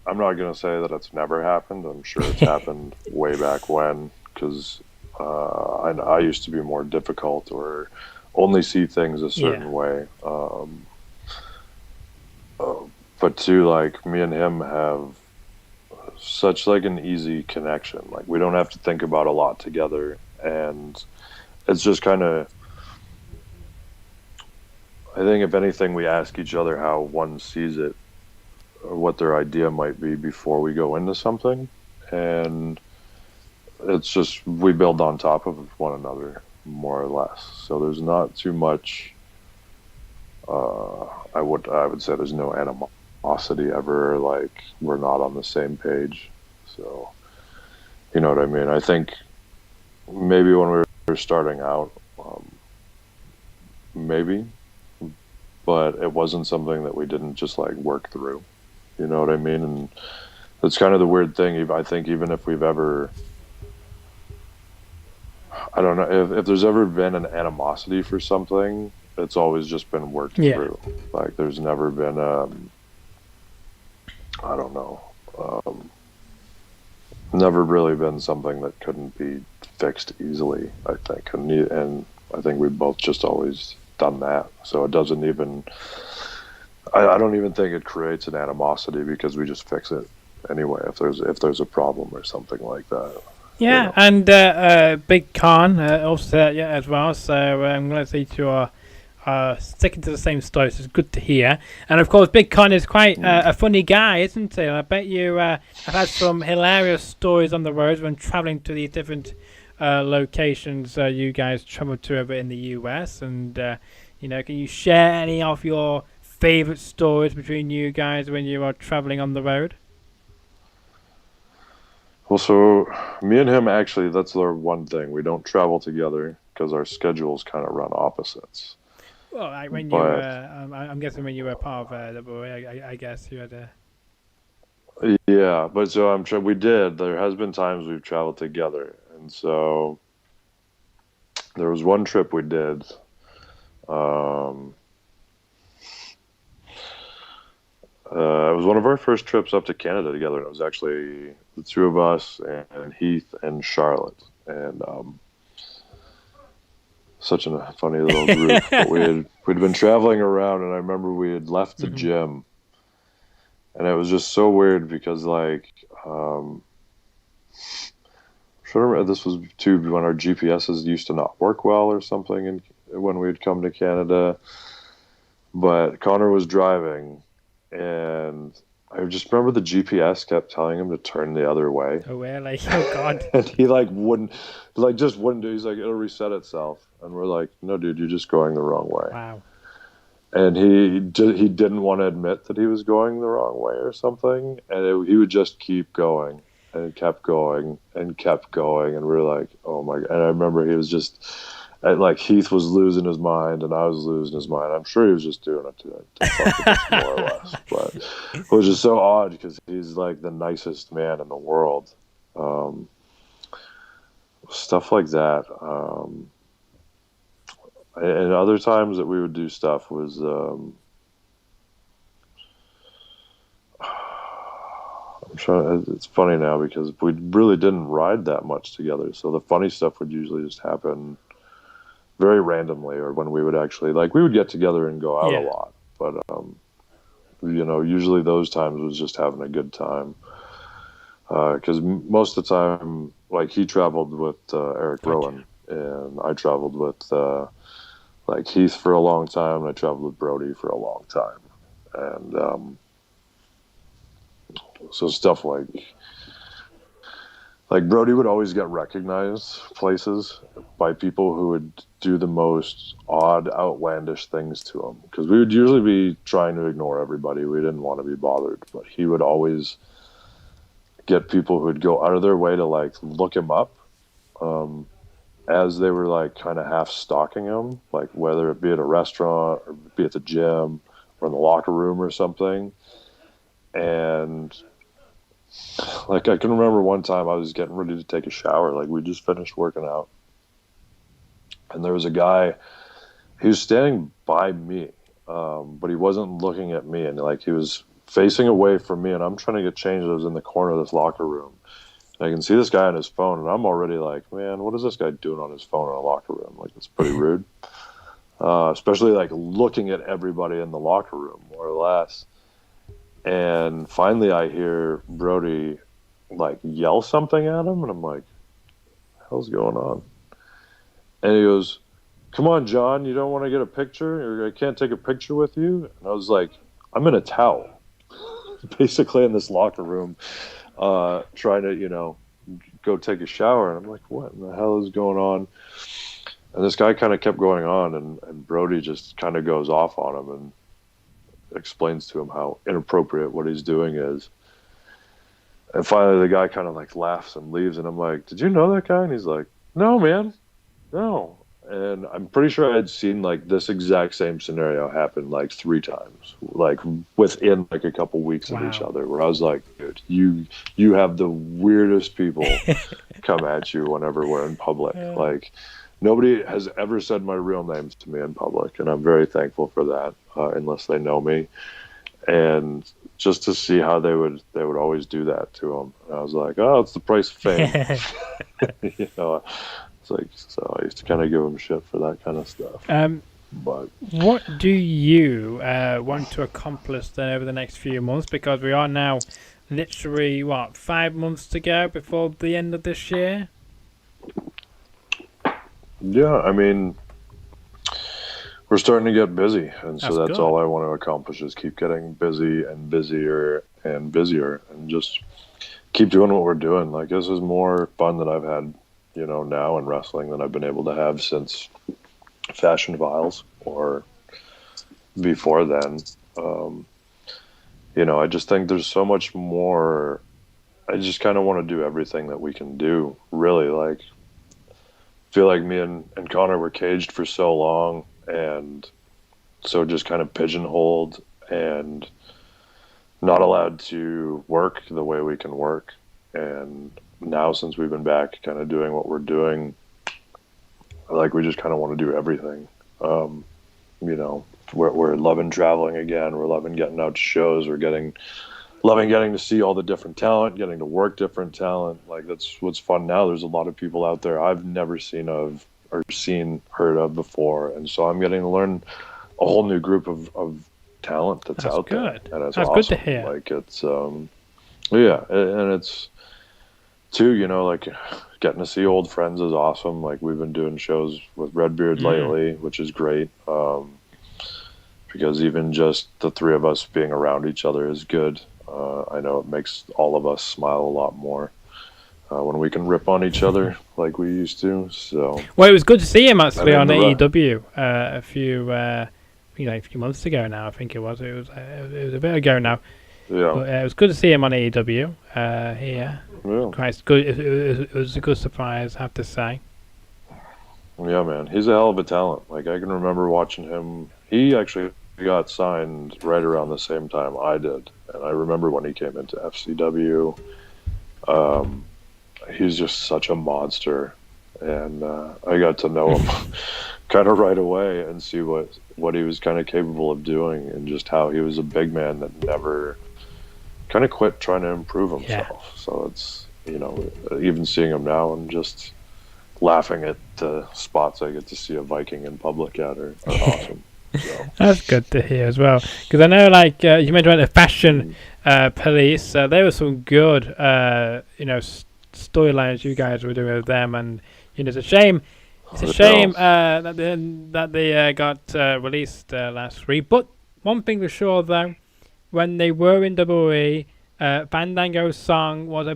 I'm not going to say that it's never happened. I'm sure it's happened way back when, because I used to be more difficult or only see things a certain way. But too, like, me and him have such like an easy connection. Like, we don't have to think about a lot together, and it's just kind of, I think if anything, we ask each other how one sees it or what their idea might be before we go into something. And it's just, we build on top of one another more or less. So there's not too much, I would say there's no animosity ever, like we're not on the same page. So, you know what I mean? I think maybe when we were starting out, maybe, but it wasn't something that we didn't just like work through. You know what I mean? And that's kind of the weird thing. I think even if we've ever, I don't know, if there's ever been an animosity for something, it's always just been worked through. Like, there's never been, I don't know, never really been something that couldn't be fixed easily, I think. And I think we've both just always done that. So it doesn't even, I don't even think it creates an animosity, because we just fix it anyway if there's a problem or something like that. Yeah, you know? And Big Kon also said as well. So I'm glad to see you are sticking to the same story. So it's good to hear. And of course, Big Kon is quite a funny guy, isn't he? I bet you have had some hilarious stories on the road when traveling to these different locations you guys travel to over in the US. And can you share any of your favorite stories between you guys when you are traveling on the road? Well, so me and him, actually, that's our one thing. We don't travel together because our schedules kind of run opposites. Well, when you were, I'm guessing when you were part of the boy, I guess you had a. Yeah, but so we did. There has been times we've traveled together, and so there was one trip we did. It was one of our first trips up to Canada together. And it was actually the two of us and Heath and Charlotte, and such a funny little group. But we'd been traveling around, and I remember we had left the gym, and it was just so weird because like, this was too when our GPSs used to not work well or something, and when we'd come to Canada, but Connor was driving. And I just remember the GPS kept telling him to turn the other way. Oh, really? Oh, God. And he wouldn't do. He's like, it'll reset itself. And we're like, no, dude, you're just going the wrong way. Wow. And he didn't want to admit that he was going the wrong way or something. And he would just keep going and kept going and kept going. And we were like, oh my God. And I remember he was just, like, Heath was losing his mind and I was losing his mind. I'm sure he was just doing it to fuck with us, more or less. But it was just so odd because he's like the nicest man in the world. Stuff like that. And other times that we would do stuff was, it's funny now because we really didn't ride that much together. So the funny stuff would usually just happen very randomly, or when we would actually, like, we would get together and go out a lot, but usually those times was just having a good time, because most of the time, like, he traveled with Eric Rowan, and I traveled with like Heath for a long time, and I traveled with Brody for a long time, and so stuff like like Brody would always get recognized places by people who would do the most odd, outlandish things to him. Because we would usually be trying to ignore everybody. We didn't want to be bothered, but he would always get people who would go out of their way to like look him up, as they were like kind of half stalking him, like whether it be at a restaurant or be at the gym or in the locker room or something. And like I can remember one time I was getting ready to take a shower, like we just finished working out, and there was a guy. He was standing by me, but he wasn't looking at me, and like he was facing away from me, and I'm trying to get changed. I was in the corner of this locker room, and I can see this guy on his phone, and I'm already like, man, what is this guy doing on his phone in a locker room? Like, it's pretty rude, especially like looking at everybody in the locker room, more or less. And finally, I hear Brody like yell something at him, and I'm like, "What the hell's going on?" And he goes, "Come on, John, you don't want to get a picture? Or I can't take a picture with you?" And I was like, "I'm in a towel," basically in this locker room, trying to, go take a shower. And I'm like, "What in the hell is going on?" And this guy kind of kept going on, and Brody just kind of goes off on him and explains to him how inappropriate what he's doing is. And finally the guy kind of like laughs and leaves, and I'm like, "Did you know that guy?" And he's like, "No, man, no." And I'm pretty sure I had seen like this exact same scenario happen like 3 times, like within like a couple weeks of each other, where I was like, "Dude, you have the weirdest people come at you whenever we're in public." Like, nobody has ever said my real name to me in public, and I'm very thankful for that, unless they know me. And just to see how they would always do that to him, and I was like, "Oh, it's the price of fame." It's like, so I used to kind of give him shit for that kind of stuff. But what do you want to accomplish then over the next few months? Because we are now literally 5 months to go before the end of this year. Yeah, I mean, we're starting to get busy, and so that's good. all I want to accomplish is keep getting busy and busier and busier, and just keep doing what we're doing. Like, this is more fun that I've had, now in wrestling than I've been able to have since Fashion Files or before then. I just think there's so much more. I just kind of want to do everything that we can do, really. Like, feel like me and Connor were caged for so long, and so just kind of pigeonholed and not allowed to work the way we can work. And now, since we've been back kind of doing what we're doing, like, we just kind of want to do everything. We're loving traveling again. We're loving getting out to shows. We're loving getting to see all the different talent, getting to work different talent. Like, that's what's fun now. There's a lot of people out there I've never heard of before. And so I'm getting to learn a whole new group of talent that's out good. there. And it's That's awesome. Good to hear. Like, it's, yeah. And it's, too, like, getting to see old friends is awesome. Like, we've been doing shows with Redbeard lately, which is great. Because even just the three of us being around each other is good. I know it makes all of us smile a lot more when we can rip on each other like we used to. So, well, it was good to see him actually on AEW a few months ago now. I think it was. It was a bit ago now. Yeah, but, it was good to see him on AEW here. Yeah. Quite good. It was a good surprise, I have to say. Yeah, man, he's a hell of a talent. Like, I can remember watching him. He actually got signed right around the same time I did, and I remember when he came into FCW. He's just such a monster, and I got to know him kind of right away and see what he was kind of capable of doing, and just how he was a big man that never kind of quit trying to improve himself. Yeah. So it's, even seeing him now and just laughing at the spots I get to see a Viking in public at are awesome. So. That's good to hear as well, because I know, like, you mentioned the Fashion Police. There were some good, storylines you guys were doing with them, and it's a shame. It's a shame that they got released last week. But one thing for sure, though, when they were in WWE, Fandango's song was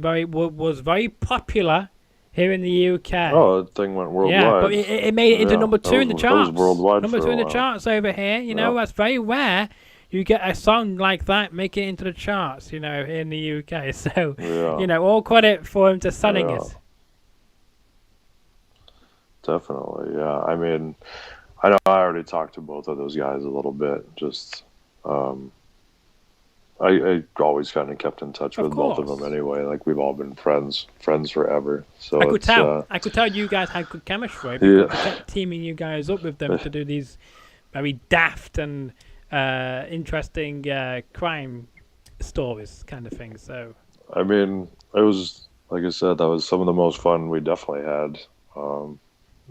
very popular here in the UK. Oh, that thing went worldwide. Yeah, but it made it into number 2 in the charts. That was worldwide Number for 2 a in the while. charts over here. You know, that's very rare. You get a song like that make it into the charts, you know, in the UK. So, you know, all credit for him to selling it. Definitely, yeah. I mean, I know I already talked to both of those guys a little bit. Just, I always kind of kept in touch with both of them anyway. Like, we've all been friends forever. So I could tell you guys had good chemistry because I kept teaming you guys up with them to do these very daft and interesting crime stories kind of thing. So, I mean, it was, like I said, that was some of the most fun we definitely had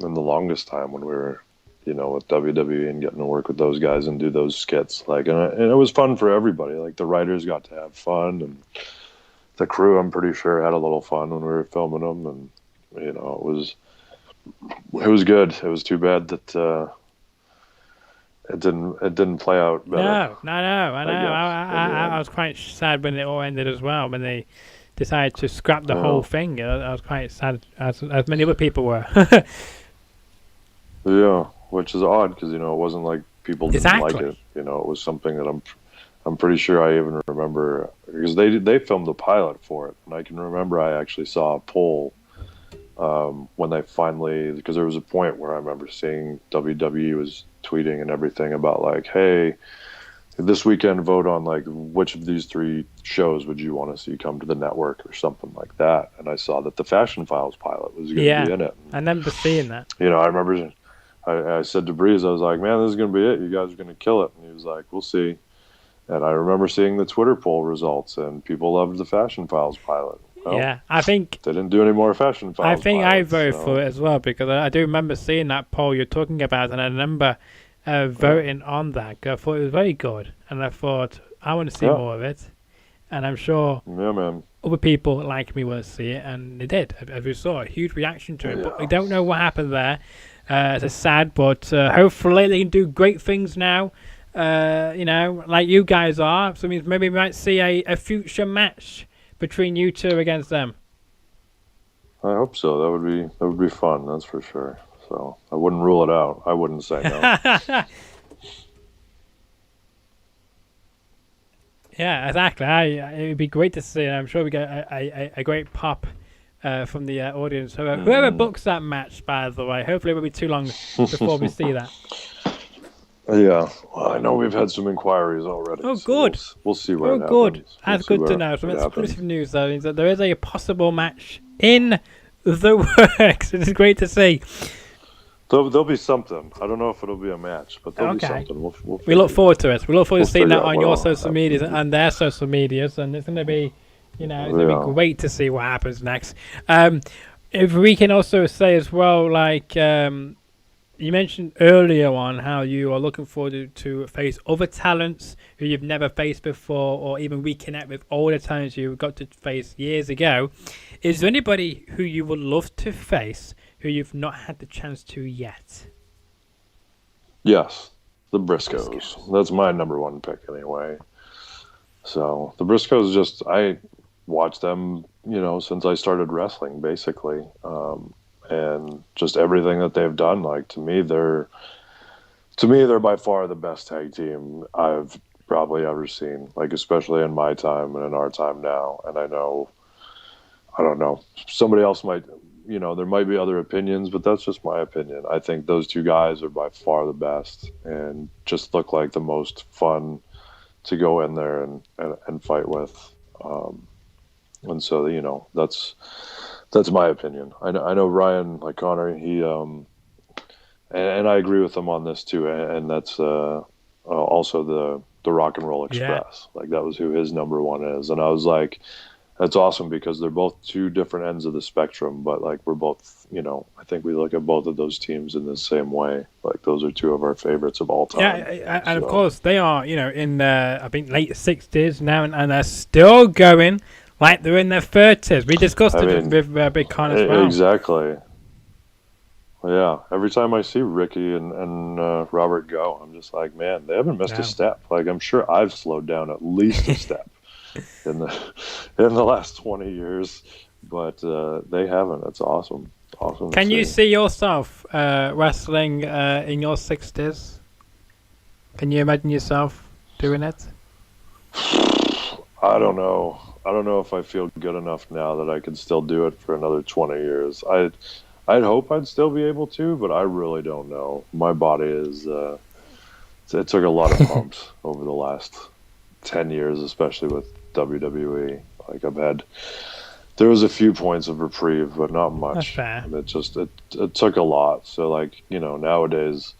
in the longest time when we were, you know, with WWE and getting to work with those guys and do those skits. Like, and it was fun for everybody. Like, the writers got to have fun, and the crew, I'm pretty sure, had a little fun when we were filming them. And you know, it was good. It was too bad that it didn't play out better. No, I know. I was quite sad when it all ended as well. When they decided to scrap the whole thing, I was quite sad, as many other people were. Yeah, which is odd because, you know, it wasn't like people didn't like it. You know, it was something that I'm pretty sure I even remember because they filmed the pilot for it, and I can remember I actually saw a poll when they finally, because there was a point where I remember seeing WWE was tweeting and everything about like, hey, this weekend vote on like which of these 3 shows would you want to see come to the network or something like that, and I saw that the Fashion Files pilot was going to be in it. I remember seeing that. You know, I remember. I said to Breeze, I was like, man, this is going to be it. You guys are going to kill it. And he was like, we'll see. And I remember seeing the Twitter poll results, and people loved the Fashion Files pilot. Well, I think they didn't do any more Fashion Files. I think I voted for it as well because I do remember seeing that poll you're talking about, and I remember voting on that. I thought it was very good, and I thought I want to see more of it. And I'm sure other people like me want to see it, and they did. As we saw, a huge reaction to it, but we don't know what happened there. It's sad, but hopefully they can do great things now. You know, like you guys are. So maybe we might see a future match between you two against them. I hope so. That would be fun. That's for sure. So I wouldn't rule it out. I wouldn't say no. Yeah, exactly. It would be great to see. I'm sure we get a great pop from the audience. Whoever books that match, by the way, hopefully it won't be too long before we see that. Yeah, well, I know we've had some inquiries already. Oh, good. So we'll see where it happens. Good. That's good to know. Some exclusive news, though, is that there is a possible match in the works. It is great to see. There'll be something. I don't know if it'll be a match, but there'll be something. We look forward to it. We look forward to seeing that on your social medias and their social medias, and it's going to be, you know, it's going to be great to see what happens next. If we can also say as well, like you mentioned earlier on how you are looking forward to face other talents who you've never faced before, or even reconnect with older talents you got to face years ago. Is there anybody who you would love to face who you've not had the chance to yet? Yes, the Briscoes. That's my number 1 pick anyway. So the Briscoes, I watched them, you know, since I started wrestling, basically. And just everything that they've done, like, to me, they're by far the best tag team I've probably ever seen, like, especially in my time and in our time now. And I don't know, somebody else might, you know, there might be other opinions, but that's just my opinion. I think those 2 guys are by far the best and just look like the most fun to go in there and fight with. And so, you know, that's my opinion. I know Ryan, like Connor, he and I agree with him on this too. And that's also the Rock and Roll Express. Yeah. Like, that was who his number 1 is. And I was like, that's awesome because they're both 2 different ends of the spectrum. But like, we're both, you know, I think we look at both of those teams in the same way. Like, those are 2 of our favorites of all time. Yeah, and of course they are, you know, in the I think late 60s now, and they're still going. Like they're in their 30s. We discussed it with Big Kon as well. Exactly. Yeah. Every time I see Ricky and Robert go, I'm just like, man, they haven't missed a step. Like, I'm sure I've slowed down at least a step. in the last 20 years, but they haven't. It's awesome. Awesome to Can you see. see yourself wrestling in your 60s? Can you imagine yourself doing it? I don't know. I don't know if I feel good enough now that I could still do it for another 20 years. I'd hope I'd still be able to, but I really don't know. My body is it took a lot of bumps over the last 10 years, especially with WWE. Like there was a few points of reprieve, but not That's much. fair. And it took a lot. So like, nowadays,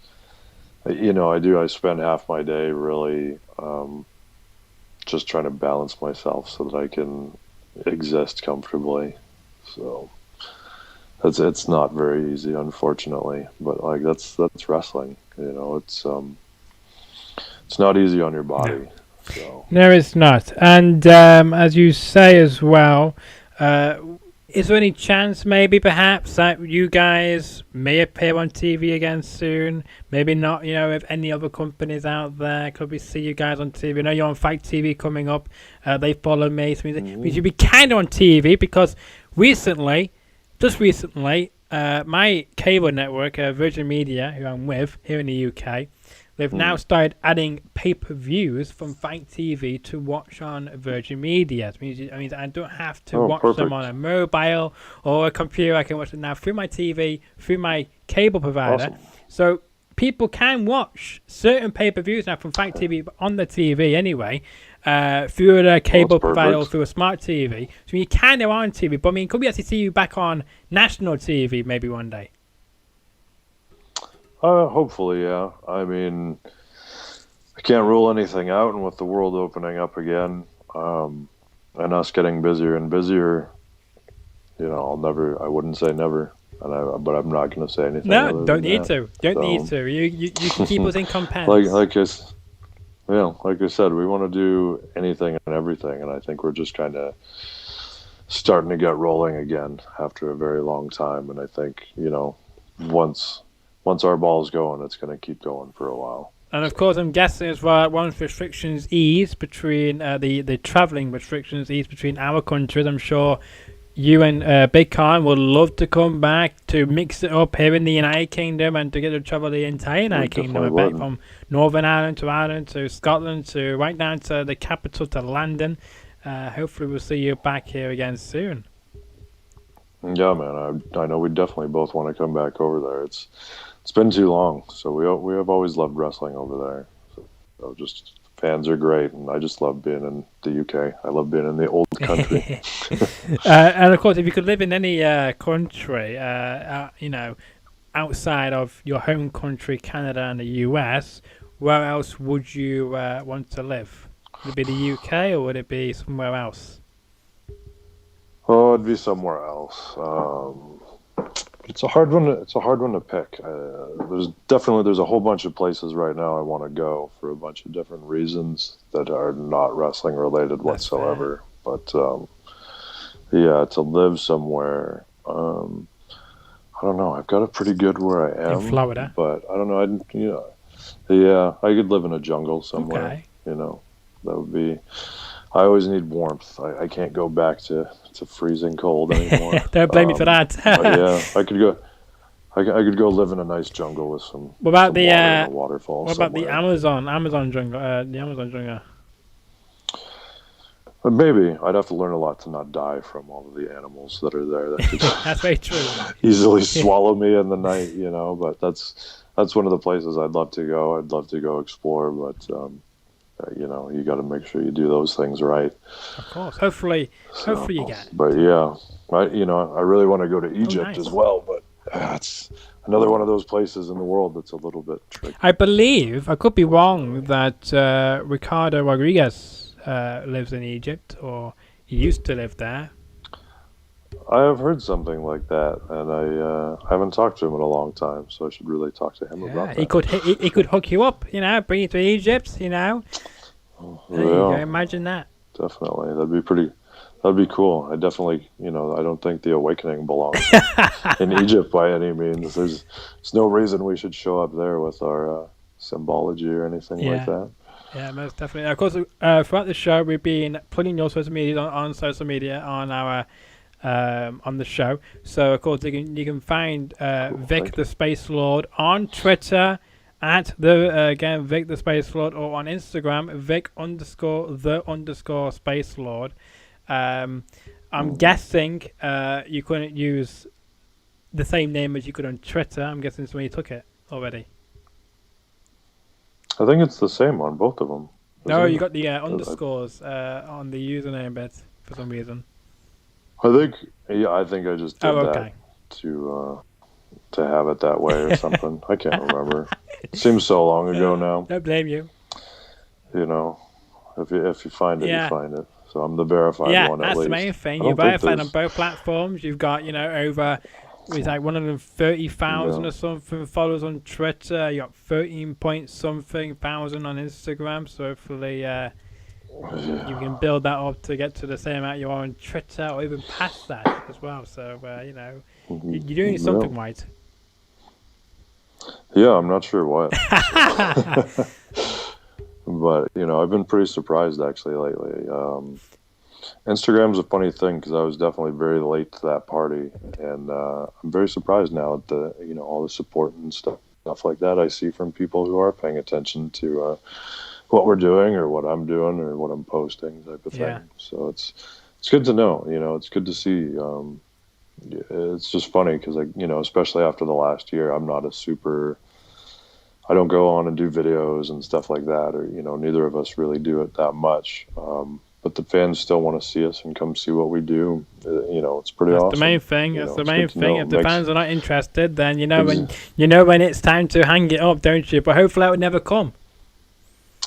I spend half my day really just trying to balance myself so that I can exist comfortably. So it's not very easy, unfortunately, but like that's wrestling. It's not easy on your body. No. So No, it's not. And as you say as well, is there any chance, maybe perhaps, that you guys may appear on TV again soon? Maybe not, if any other companies out there. Could we see you guys on TV? I know you're on Fight TV coming up. They follow me. So we should be kind of on TV because just recently, my cable network, Virgin Media, who I'm with here in the UK, they've now started adding pay-per-views from Fight TV to watch on Virgin Media. It means I don't have to watch them on a mobile or a computer. I can watch them now through my TV, through my cable provider. Awesome. So people can watch certain pay-per-views now from Fight TV on the TV anyway, through a cable provider or through a smart TV. So you kind of are on TV. But could we actually see you back on national TV maybe one day? Hopefully, yeah. I mean, I can't rule anything out, and with the world opening up again, and us getting busier and busier, I wouldn't say never, but I'm not going to say anything. No, don't need to. Don't need to. You can keep us in compens. Like I said, we want to do anything and everything, and I think we're just kind of starting to get rolling again after a very long time, and I think, once our ball's going, it's going to keep going for a while. And of course, I'm guessing as well, once restrictions ease between the travelling restrictions ease between our countries, I'm sure you and Big Kon would love to come back to mix it up here in the United Kingdom and to get to travel the entire United Kingdom, back from Northern Ireland to Scotland to right down to the capital to London. Hopefully, we'll see you back here again soon. Yeah, man. I know we definitely both want to come back over there. It's been too long, so we have always loved wrestling over there. So just fans are great, and I just love being in the UK. I love being in the old country. And of course, if you could live in any country, outside of your home country, Canada and the US, where else would you want to live? Would it be the UK or would it be somewhere else? Oh, it'd be somewhere else. It's a hard one. It's a hard one to pick. There's a whole bunch of places right now I want to go for a bunch of different reasons that are not wrestling related whatsoever. But to live somewhere. I don't know. I've got it pretty good where I am. In Florida. But I don't know. I could live in a jungle somewhere. Okay. That would be. I always need warmth. I can't go back to freezing cold anymore. Don't blame me for that. I could go. I could go live in a nice jungle with some. What about some waterfall? What about the Amazon jungle? The Amazon jungle. But maybe I'd have to learn a lot to not die from all of the animals that are there. That could that's very true. Easily swallow me in the night, But that's one of the places I'd love to go. I'd love to go explore, but. You got to make sure you do those things right. Of course. Hopefully you get. But yeah, I really want to go to Egypt as well, but it's another one of those places in the world that's a little bit tricky. I believe, I could be wrong, that Ricardo Rodriguez lives in Egypt, or he used to live there. I have heard something like that, and I haven't talked to him in a long time, so I should really talk to him about that. He could hook you up, bring you to Egypt, There you go, imagine that. Definitely, that'd be cool. I definitely, I don't think the awakening belongs in Egypt by any means. There's no reason we should show up there with our symbology or anything like that. Yeah, most definitely. Of course, throughout the show, we've been putting your social media on social media on our on the show. So of course you can find Cool. Vik the Spacelord on Twitter at the again Vik the Spacelord, or on Instagram Vik_the_Spacelord. I'm guessing you couldn't use the same name as you could on Twitter. I'm guessing somebody took it already. I think it's the same on both of them. No, you got the underscores on the username bit for some reason. I think I just did okay. that to have it that way or something. I can't remember. It seems so long ago now. Don't blame you. You know, if you find it, you find it. So I'm the verified one at least. Yeah, that's the main thing. You're verified on both platforms. You've got, over it's like 130,000 or something followers on Twitter. You got 13 point something thousand on Instagram. So hopefully you can build that up to get to the same amount you are on Twitter, or even past that as well. So you're doing something right. Yeah, I'm not sure what. But I've been pretty surprised actually lately. Instagram's a funny thing because I was definitely very late to that party, and I'm very surprised now at the all the support and stuff like that I see from people who are paying attention to what we're doing or what I'm doing or what I'm posting type of thing. So it's good to know. It's good to see. It's just funny because especially after the last year, I'm not I don't go on and do videos and stuff like that, or neither of us really do it that much. But the fans still want to see us and come see what we do. It's pretty awesome. That's the main thing. That's the main thing. If the fans are not interested, then when it's time to hang it up, don't you? But hopefully that would never come.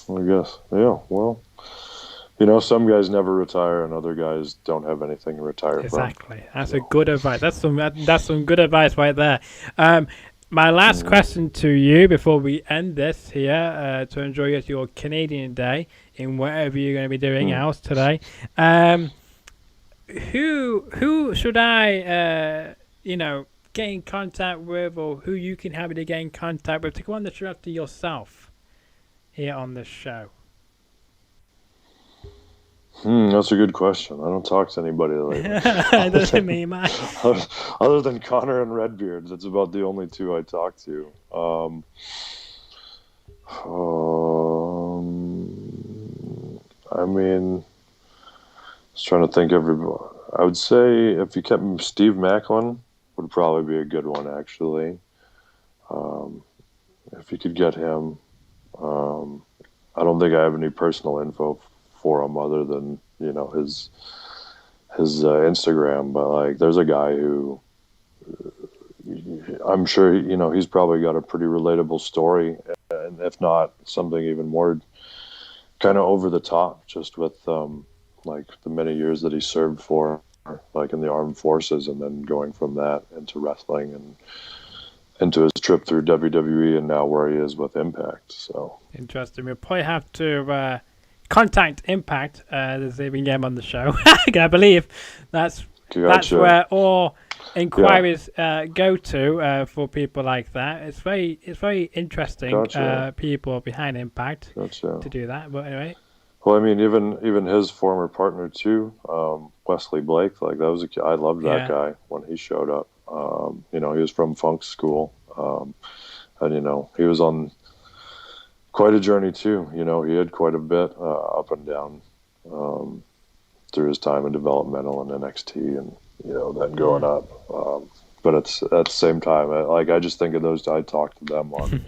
I guess. Yeah. Well, some guys never retire, and other guys don't have anything to retire from. Exactly. That's a good advice. That's some good advice right there. My last question to you before we end this here, to enjoy your Canadian Day in whatever you're going to be doing else today. Who should I get in contact with, or who you can have me to get in contact with to come on the show after yourself here on the show? That's a good question. I don't talk to anybody lately. Doesn't mean much. Other than Connor and Redbeard, that's about the only two I talk to. I mean, I was trying to think of everybody. I would say if you kept Steve Macklin would probably be a good one, actually. If you could get him, I don't think I have any personal info for him other than his Instagram, but there's a guy who I'm sure he's probably got a pretty relatable story, and if not something even more kind of over the top, just with the many years that he served for in the armed forces, and then going from that into wrestling and into his trip through WWE, and now where he is with Impact. So interesting. We'll probably have to contact Impact to see if we can get him on the show. I believe that's where all inquiries go to for people like that. It's very interesting people behind Impact to do that. But anyway. Well, I mean, even his former partner too, Wesley Blake. That was I loved that guy when he showed up. He was from Funk School, and he was on quite a journey too. He had quite a bit up and down through his time in developmental and NXT, and then going up. But it's at the same time, I just think of those. I talk to them on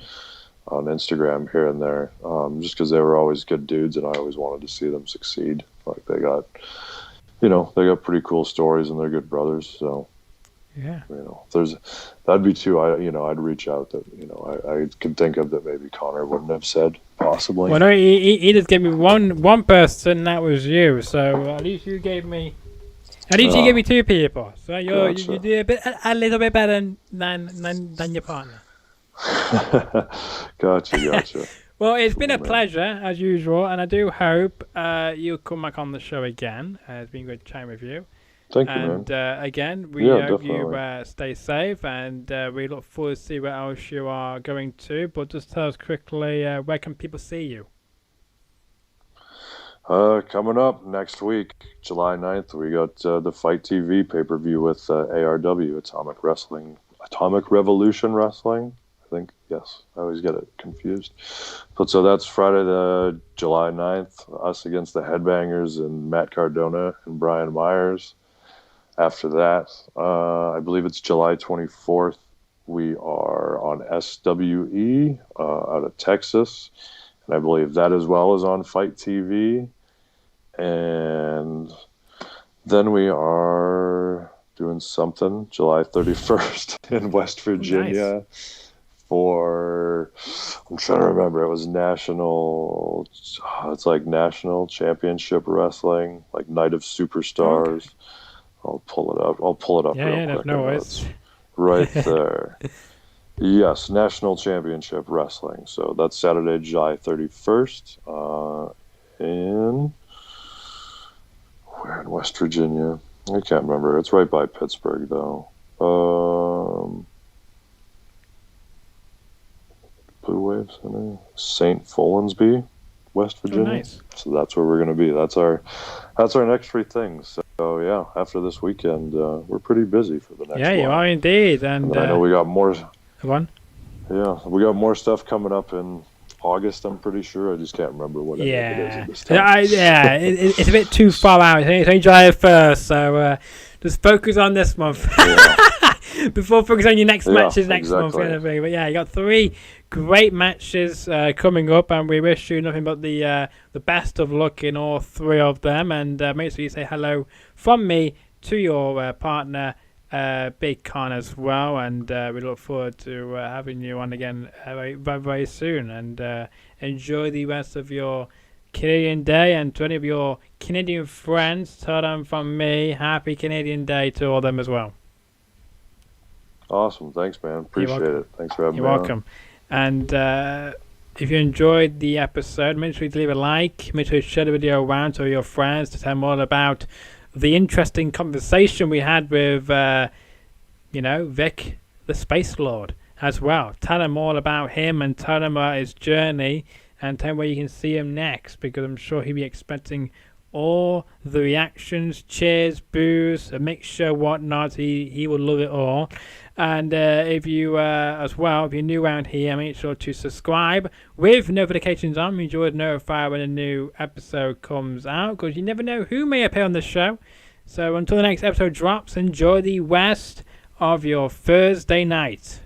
Instagram here and there, just because they were always good dudes, and I always wanted to see them succeed. They got, they got pretty cool stories, and they're good brothers. So. Yeah. That'd be two I'd reach out that I could think of that maybe Connor wouldn't have said possibly. Well, no, he just gave me one person, that was you. So at least you gave me you gave me two people. So you do a little bit better than your partner. Gotcha. Well, it's been a pleasure as usual, and I do hope you'll come back on the show again. It's been a good time with you. Thank you, man. Again, we hope you stay safe, and we look forward to see where else you are going to. But just tell us quickly, where can people see you? Coming up next week, July 9th, we got the Fight TV pay-per-view with ARW, Atomic Revolution Wrestling. I think, yes. I always get it confused. But so that's Friday, the July 9th, us against the Headbangers and Matt Cardona and Brian Myers. After that, I believe it's July 24th, we are on SWE out of Texas. And I believe that as well is on Fight TV. And then we are doing something July 31st in West Virginia. Nice. I'm trying to remember, it was it's like National Championship Wrestling, like Night of Superstars. Okay. I'll pull it up real quick. No worries. Right there. Yes, National Championship Wrestling. So that's Saturday, July 31st. In West Virginia? I can't remember. It's right by Pittsburgh, though. Blue Waves Center, St. Folensby, West Virginia. Oh, nice. So that's where we're going to be. That's our next three things. So yeah, after this weekend, we're pretty busy for the next. Yeah, you are indeed. And I know we got more. One. Yeah, we got more stuff coming up in August. I'm pretty sure. I just can't remember what it is at this time. It's a bit too far out. It's only July 1st, so just focus on this month. Yeah. Before focus on your next matches next month. Exactly. But yeah, you got 3 great matches coming up, and we wish you nothing but the best of luck in all 3 of them. And make sure you say hello from me to your partner, Big Kon, as well. And we look forward to having you on again very, very soon. And enjoy the rest of your Canadian Day. And to any of your Canadian friends, tell them from me, happy Canadian Day to all them as well. Awesome. Thanks, man. Appreciate it. Thanks for having me. You're welcome. And if you enjoyed the episode, make sure you leave a like. Make sure you share the video around to your friends to tell them all about the interesting conversation we had with, Vik The Spacelord as well. Tell them all about him and tell them about his journey and tell them where you can see him next, because I'm sure he'll be expecting all the reactions, cheers, boos, a mixture, whatnot. He will love it all. And if you, as well, if you're new around here, make sure to subscribe with notifications on. Make sure to notify when a new episode comes out, because you never know who may appear on the show. So until the next episode drops, enjoy the rest of your Thursday night.